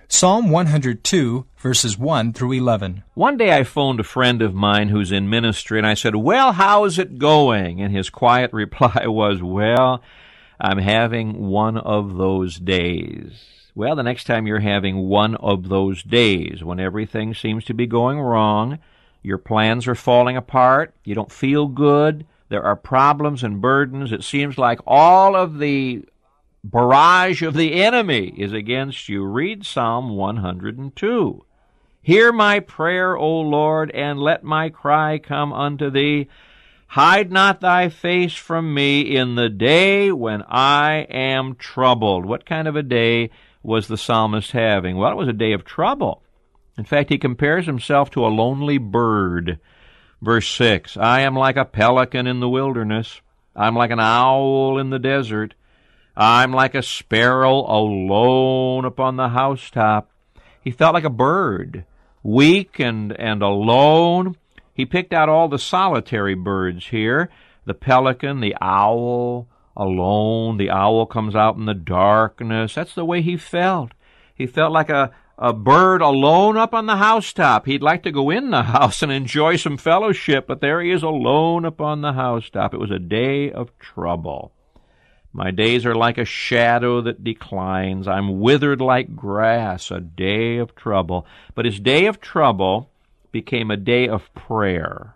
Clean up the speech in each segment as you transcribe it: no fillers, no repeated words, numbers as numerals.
Psalm 102, verses 1 through 11. One day I phoned a friend of mine who's in ministry, and I said, "Well, how's it going?" And his quiet reply was, "Well, I'm having one of those days." Well, the next time you're having one of those days, when everything seems to be going wrong, your plans are falling apart, you don't feel good, there are problems and burdens, it seems like all of the barrage of the enemy is against you, read Psalm 102. "Hear my prayer, O Lord, and let my cry come unto thee. Hide not thy face from me in the day when I am troubled." What kind of a day was the psalmist having? Well, it was a day of trouble. In fact, he compares himself to a lonely bird. Verse 6, "I am like a pelican in the wilderness. I'm like an owl in the desert. I'm like a sparrow alone upon the housetop." He felt like a bird, weak and alone. He picked out all the solitary birds here. The pelican, the owl, alone. The owl comes out in the darkness. That's the way he felt. He felt like a bird alone up on the housetop. He'd like to go in the house and enjoy some fellowship, but there he is alone upon the housetop. It was a day of trouble. "My days are like a shadow that declines. I'm withered like grass," a day of trouble. But his day of trouble became a day of prayer.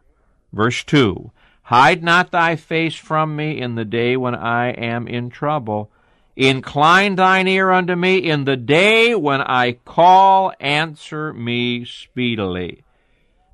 Verse 2, "Hide not thy face from me in the day when I am in trouble. Incline thine ear unto me in the day when I call, answer me speedily."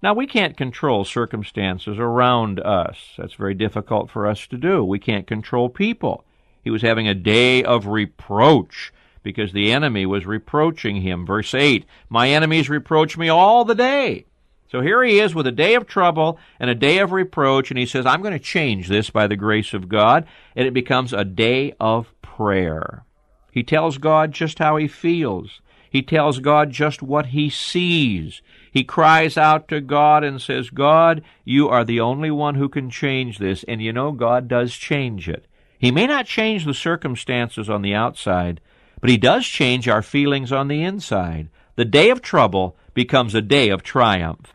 Now, we can't control circumstances around us. That's very difficult for us to do. We can't control people. He was having a day of reproach because the enemy was reproaching him. Verse 8, "My enemies reproach me all the day." So here he is with a day of trouble and a day of reproach, and he says, "I'm going to change this by the grace of God," and it becomes a day of prayer. He tells God just how he feels. He tells God just what he sees. He cries out to God and says, "God, you are the only one who can change this." And you know, God does change it. He may not change the circumstances on the outside, but he does change our feelings on the inside. The day of trouble becomes a day of triumph.